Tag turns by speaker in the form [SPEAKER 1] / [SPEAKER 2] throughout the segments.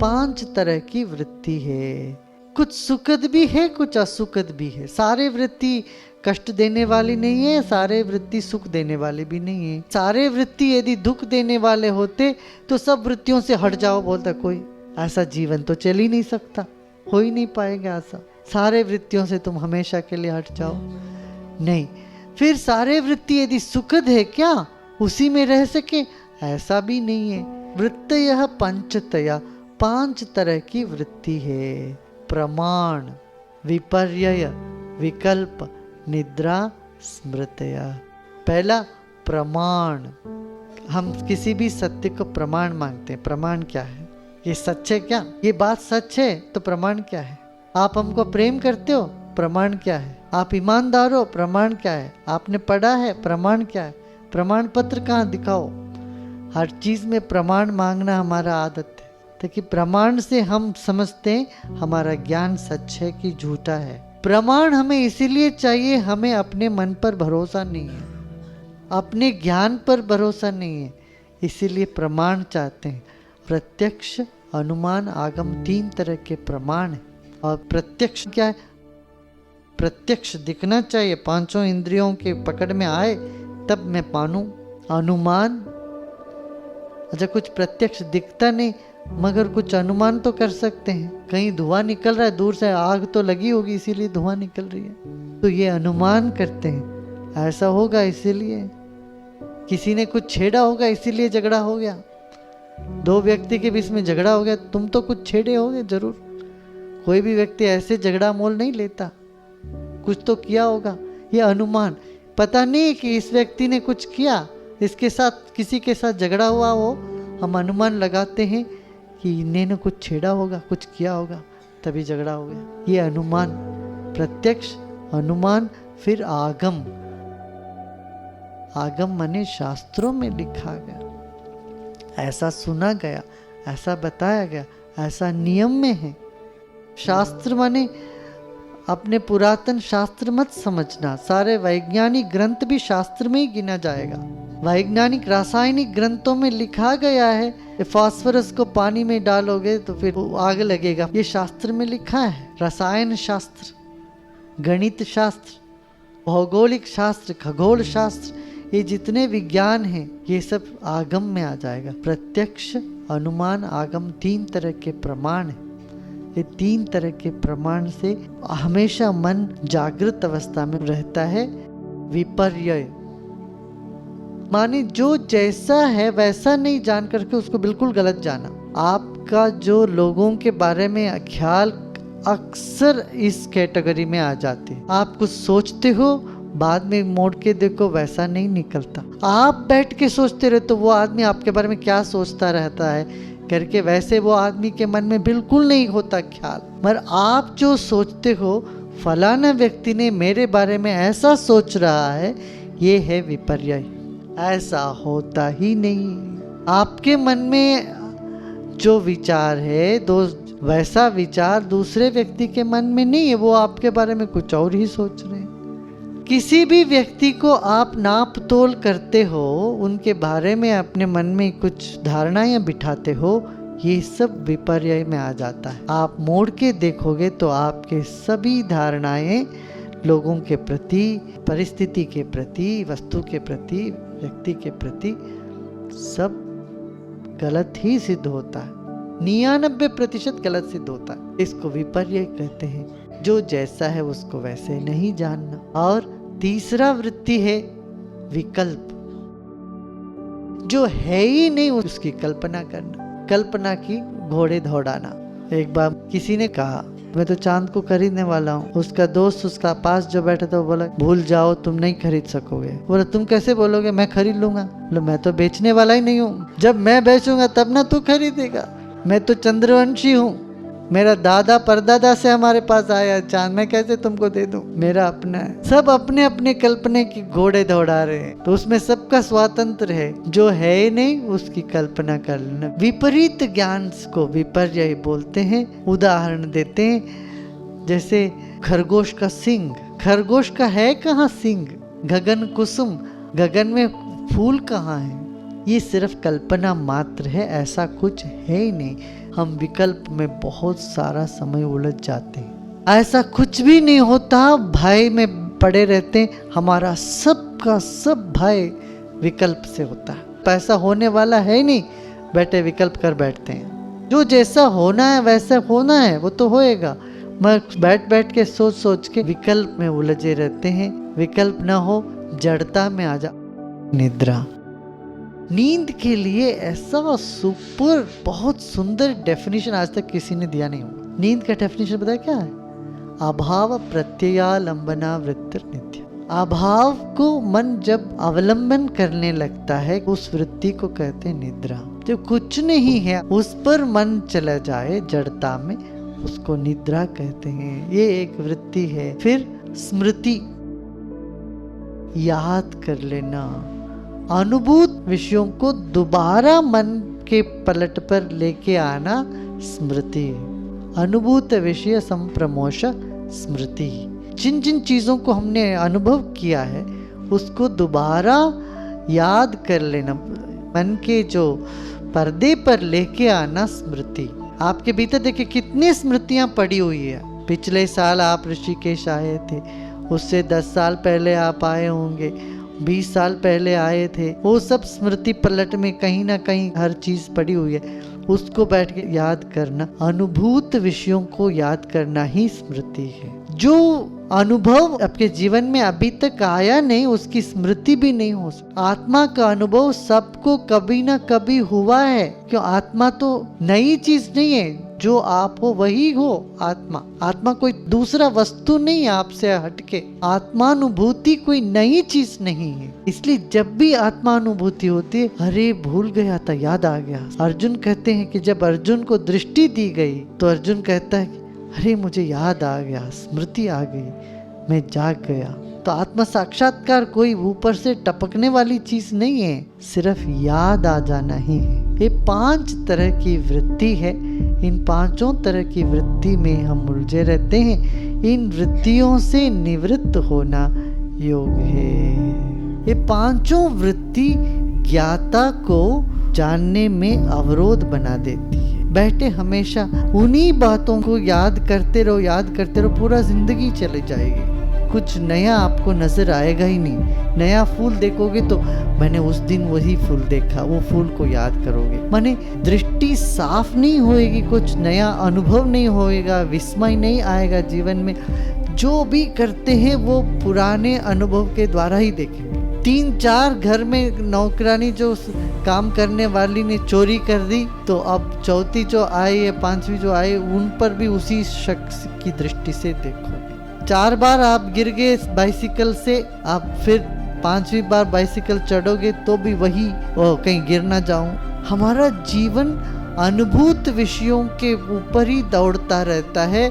[SPEAKER 1] 5 तरह की वृत्ति है। कुछ सुखद भी है, कुछ असुखद भी है। सारे वृत्ति कष्ट देने वाली नहीं है, सारे वृत्ति सुख देने वाले भी नहीं है। सारे वृत्ति यदि दुख देने वाले होते तो सब वृत्तियों से हट जाओ बोलता कोई। ऐसा जीवन तो चल ही नहीं सकता, हो ही नहीं पाएगा ऐसा। सारे वृत्तियों से तुम हमेशा के लिए हट जाओ, नहीं। फिर सारे वृत्ति यदि सुखद है क्या उसी में रह सके, ऐसा भी नहीं है। वृत्तयः पंचतया, 5 तरह की वृत्ति है। प्रमाण, विपर्यय, विकल्प, निद्रा, स्मृतया। पहला प्रमाण, हम किसी भी सत्य को प्रमाण मांगते हैं। प्रमाण क्या है? ये सच है क्या? ये बात सच है तो प्रमाण क्या है? आप हमको प्रेम करते हो, प्रमाण क्या है? आप ईमानदार हो, प्रमाण क्या है? आपने पढ़ा है, प्रमाण क्या है? प्रमाण पत्र कहाँ दिखाओ। हर चीज में प्रमाण मांगना हमारा आदत है, ताकि प्रमाण से हम समझते हैं हमारा ज्ञान सच है कि झूठा है। प्रमाण हमें इसीलिए चाहिए, हमें अपने मन पर भरोसा नहीं है, अपने ज्ञान पर भरोसा नहीं है, इसीलिए प्रमाण चाहते हैं। प्रत्यक्ष, अनुमान, आगम, 3 तरह के प्रमाण है। और प्रत्यक्ष क्या है? प्रत्यक्ष दिखना चाहिए, 5 इंद्रियों के पकड़ में आए तब मैं मानूं। अनुमान, अच्छा कुछ प्रत्यक्ष दिखता नहीं मगर कुछ अनुमान तो कर सकते हैं। कहीं धुआं निकल रहा है, दूर से आग तो लगी होगी इसीलिए धुआं निकल रही है, तो ये अनुमान करते हैं ऐसा होगा इसीलिए। किसी ने कुछ छेड़ा होगा इसीलिए झगड़ा हो गया। 2 व्यक्ति के बीच में झगड़ा हो गया, तुम तो कुछ छेड़े होगे जरूर। कोई भी व्यक्ति ऐसे झगड़ा मोल नहीं लेता, कुछ तो किया होगा। ये अनुमान, पता नहीं कि इस व्यक्ति ने कुछ किया, इसके साथ किसी के साथ झगड़ा हुआ हो, हम अनुमान लगाते हैं कि इन्हें कुछ छेड़ा होगा, कुछ किया होगा तभी झगड़ा हो गया। ये अनुमान, प्रत्यक्ष, अनुमान। फिर आगम, आगम माने शास्त्रों में लिखा गया, ऐसा सुना गया, ऐसा बताया गया, ऐसा नियम में है। शास्त्र माने अपने पुरातन शास्त्र मत समझना, सारे वैज्ञानिक ग्रंथ भी शास्त्र में ही गिना जाएगा। वैज्ञानिक रासायनिक ग्रंथों में लिखा गया है फास्फोरस को पानी में डालोगे तो फिर आग लगेगा, ये शास्त्र में लिखा है। रसायन शास्त्र, गणित शास्त्र, भौगोलिक शास्त्र, खगोल शास्त्र, ये जितने विज्ञान हैं ये सब आगम में आ जाएगा। प्रत्यक्ष, अनुमान, आगम 3 तरह के प्रमाण है। ये 3 तरह के प्रमाण से हमेशा मन जागृत अवस्था में रहता है। विपर्यय माने जो जैसा है वैसा नहीं जान करके उसको बिल्कुल गलत जाना। आपका जो लोगों के बारे में ख्याल अक्सर इस कैटेगरी में आ जाते हैं। आप कुछ सोचते हो, बाद में मोड़ के देखो वैसा नहीं निकलता। आप बैठ के सोचते रहे तो वो आदमी आपके बारे में क्या सोचता रहता है करके, वैसे वो आदमी के मन में बिल्कुल नहीं होता ख्याल। मगर आप जो सोचते हो फलाना व्यक्ति ने मेरे बारे में ऐसा सोच रहा है, ये है विपर्यय। ऐसा होता ही नहीं। आपके मन में जो विचार है वैसा विचार दूसरे व्यक्ति के मन में नहीं है, वो आपके बारे में कुछ और ही सोच रहे हैं। किसी भी व्यक्ति को आप नाप तोल करते हो, उनके बारे में अपने मन में कुछ धारणाएं बिठाते हो, ये सब विपर्यय में आ जाता है। आप मोड़ के देखोगे तो आपके सभी धारणाएं लोगों के प्रति, परिस्थिति के प्रति, वस्तु के प्रति, व्यक्ति के प्रति सब गलत ही सिद्ध होता है। 99% गलत सिद्ध होता है। इसको विपर्यय कहते हैं। जो जैसा है उसको वैसे नहीं जानना। और तीसरा वृत्ति है विकल्प, जो है ही नहीं उसकी कल्पना करना। कल्पना की घोड़े दौड़ाना। एक बार किसी ने कहा मैं तो चांद को खरीदने वाला हूँ। उसका दोस्त उसका पास जो बैठा था वो बोला भूल जाओ, तुम नहीं खरीद सकोगे। बोला तुम कैसे बोलोगे, मैं खरीद लूंगा। बोला मैं तो बेचने वाला ही नहीं हूँ, जब मैं बेचूंगा तब ना तू खरीदेगा। मैं तो चंद्रवंशी हूँ, मेरा दादा परदादा से हमारे पास आया चांद, मैं कैसे तुमको दे दूं, मेरा अपना है। सब अपने अपने कल्पना की घोड़े दौड़ा रहे हैं, तो उसमें सबका स्वातंत्र है। जो है ही नहीं उसकी कल्पना कर लेना। विपरीत ज्ञान को विपर्यय बोलते हैं। उदाहरण देते हैं, जैसे खरगोश का सींग। खरगोश का है कहाँ सींग? गगन कुसुम, गगन में फूल कहाँ है? ये सिर्फ कल्पना मात्र है, ऐसा कुछ है ही नहीं। हम विकल्प में बहुत सारा समय उलझ जाते हैं। ऐसा कुछ भी नहीं होता, भय में पड़े रहते हैं। हमारा सबका सब भय विकल्प से होता है। पैसा होने वाला है ही नहीं, बैठे विकल्प कर बैठते हैं। जो जैसा होना है वैसा होना है, वो तो होएगा। मैं बैठ बैठ के सोच सोच के विकल्प में उलझे रहते हैं। विकल्प ना हो, जड़ता में आ जा। निद्रा, नींद के लिए ऐसा सुपर बहुत सुंदर डेफिनेशन आज तक किसी ने दिया नहीं होगा। नींद का डेफिनेशन पता है क्या है? अभाव प्रत्ययालंबना वृत्ति नित्य। अभाव को मन जब अवलंबन करने लगता है, उस वृत्ति को कहते हैं निद्रा। जो कुछ नहीं है उस पर मन चला जाए जड़ता में, उसको निद्रा कहते हैं। ये एक वृत्ति है। फिर स्मृति, याद कर लेना, अनुभूत विषयों को दोबारा मन के पलट पर लेके आना स्मृति। अनुभूत विषय संप्रमोश स्मृति। जिन जिन चीजों को हमने अनुभव किया है उसको दोबारा याद कर लेना, मन के जो पर्दे पर लेके आना स्मृति। आपके भीतर देखिए कितनी स्मृतियां पड़ी हुई है। पिछले साल आप ऋषिकेश आए थे, उससे 10 साल पहले आप आए होंगे, 20 साल पहले आए थे। वो सब स्मृति पलट में कहीं ना कहीं हर चीज पड़ी हुई है, उसको बैठ के याद करना। अनुभूत विषयों को याद करना ही स्मृति है। जो अनुभव आपके जीवन में अभी तक आया नहीं, उसकी स्मृति भी नहीं हो सकती। आत्मा का अनुभव सबको कभी ना कभी हुआ है, क्यों? आत्मा तो नई चीज नहीं है, जो आप हो वही हो आत्मा। आत्मा कोई दूसरा वस्तु नहीं है आपसे हटके। आत्मानुभूति कोई नई चीज नहीं है। इसलिए जब भी आत्मानुभूति होती है, अरे भूल गया था, याद आ गया। अर्जुन कहते हैं कि जब अर्जुन को दृष्टि दी गई तो अर्जुन कहता है कि अरे मुझे याद आ गया, स्मृति आ गई, मैं जाग गया। तो आत्म साक्षात्कार कोई ऊपर से टपकने वाली चीज नहीं है, सिर्फ याद आ जाना ही है। ये 5 तरह की वृत्ति है। इन 5 तरह की वृत्ति में हम उलझे रहते हैं। इन वृत्तियों से निवृत्त होना योग है। ये 5 वृत्ति ज्ञाता को जानने में अवरोध बना देती है। बैठे हमेशा उन्हीं बातों को याद करते रहो, याद करते रहो, पूरा जिंदगी चली जाएगी। कुछ नया आपको नजर आएगा ही नहीं। नया फूल देखोगे तो मैंने उस दिन वही फूल देखा, वो फूल को याद करोगे। माने दृष्टि साफ नहीं होएगी, कुछ नया अनुभव नहीं होएगा, विस्मय नहीं आएगा जीवन में। जो भी करते हैं वो पुराने अनुभव के द्वारा ही देखेंगे। 3-4 घर में नौकरानी जो काम करने वाली ने चोरी कर दी, तो अब चौथी जो आई या 5वीं जो आई, उन पर भी उसी शख्स की दृष्टि से देखोगे। 4 बार आप गिर गए बाइसिकल से, आप फिर 5वीं बार बाइसिकल चढ़ोगे तो भी वही कहीं गिर ना जाऊं। हमारा जीवन अनुभूत विषयों के ऊपर ही दौड़ता रहता है,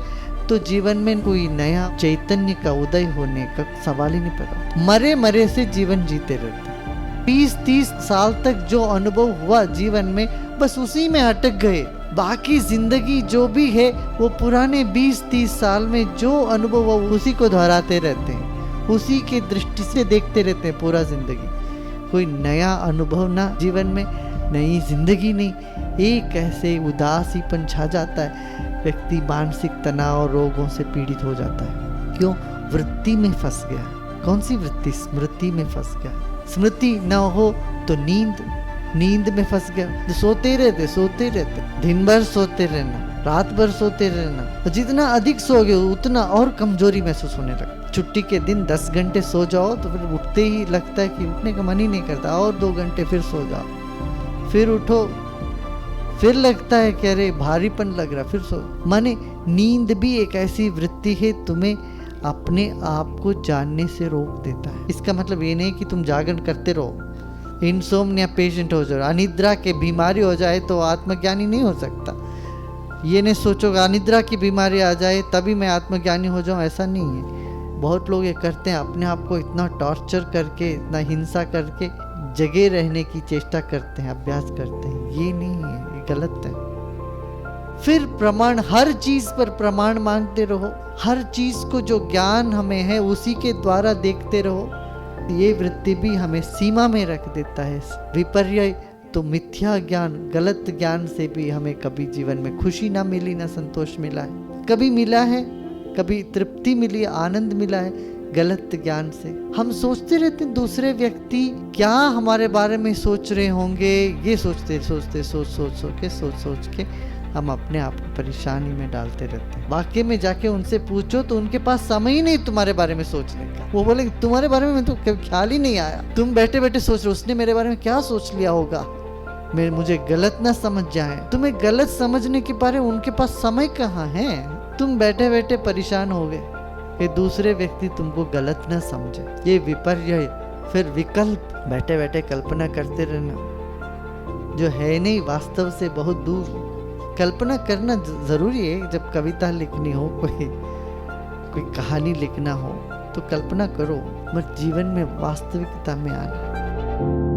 [SPEAKER 1] तो जीवन में कोई नया चैतन्य का उदय होने का सवाल ही नहीं पैदा। मरे मरे से जीवन जीते रहते। 20-30 साल तक जो अनुभव हुआ जीवन में, बस उसी में अटक गए। बाकी जिंदगी जो भी है वो पुराने 20-30 साल में जो अनुभव हुआ उसी को दोहराते रहते हैं, उसी की दृष्टि से देखते रहते हैं पूरा जिंदगी। कोई नया अनुभव ना जीवन में, नई जिंदगी नहीं। एक ऐसे उदासीपन छा जाता है, व्यक्ति मानसिक तनाव रोगों से पीड़ित हो जाता है। क्यों? वृत्ति में फंस गया। कौन सी वृत्ति? स्मृति में फंस गया। स्मृति न हो तो नींद में फंस गया। सोते रहते, दिन भर सोते रहना, रात भर सोते रहना। जितना अधिक सोगे उतना और कमजोरी महसूस होने लगता। छुट्टी के दिन 10 घंटे सो जाओ तो फिर उठते ही लगता है कि उठने का मन ही नहीं करता, और 2 घंटे फिर सो जाओ, फिर उठो, फिर लगता है कि अरे भारीपन लग रहा, फिर सो। माने नींद भी एक ऐसी वृत्ति है, तुम्हें अपने आप को जानने से रोक देता है। इसका मतलब ये नहीं कि तुम जागरण करते रहो, इंसोम्निया पेशेंट हो जाओ, अनिद्रा के बीमारी हो जाए तो आत्मज्ञानी नहीं हो सकता। ये नहीं सोचोगे अनिद्रा की बीमारी आ जाए तभी मैं आत्मज्ञानी हो जाऊं, ऐसा नहीं है। बहुत लोग ये करते हैं, अपने आप को इतना टॉर्चर करके, इतना हिंसा करके जगे रहने की चेष्टा करते हैं, अभ्यास करते हैं। ये नहीं है, ये गलत है। फिर प्रमाण, हर चीज पर प्रमाण मांगते रहो। हर चीज को जो ज्ञान हमें है उसी के द्वारा देखते रहो। ये वृत्ति भी हमें सीमा में रख देता है। विपर्य तो मिथ्या ज्ञान, गलत ज्ञान से भी हमें कभी जीवन में खुशी ना मिली, ना संतोष मिला है। कभी मिला है, कभी तृप्ति मिली, आनंद मिला है गलत ज्ञान से। हम सोचते रहते हैं दूसरे व्यक्ति क्या हमारे बारे में सोच रहे होंगे, ये सोचते सोच के हम अपने आप को परेशानी में डालते रहते हैं। वाकई में जाके उनसे पूछो तो उनके पास समय ही नहीं तुम्हारे बारे में सोचने का। वो बोले तुम्हारे बारे में तो ख्याल ही नहीं आया, तुम बैठे बैठे सोच रहे हो उसने मेरे बारे में क्या सोच लिया होगा, मुझे गलत ना समझ जाए। तुम्हें गलत समझने के बारे में उनके पास समय कहाँ है। तुम बैठे बैठे परेशान हो गए कि दूसरे व्यक्ति तुमको गलत ना समझे। ये विपर्य। फिर विकल्प, बैठे बैठे कल्पना करते रहना जो है नहीं, वास्तव से बहुत दूर। कल्पना करना जरूरी है। जब कविता लिखनी हो, कोई कहानी लिखना हो तो कल्पना करो, मगर जीवन में वास्तविकता में आना।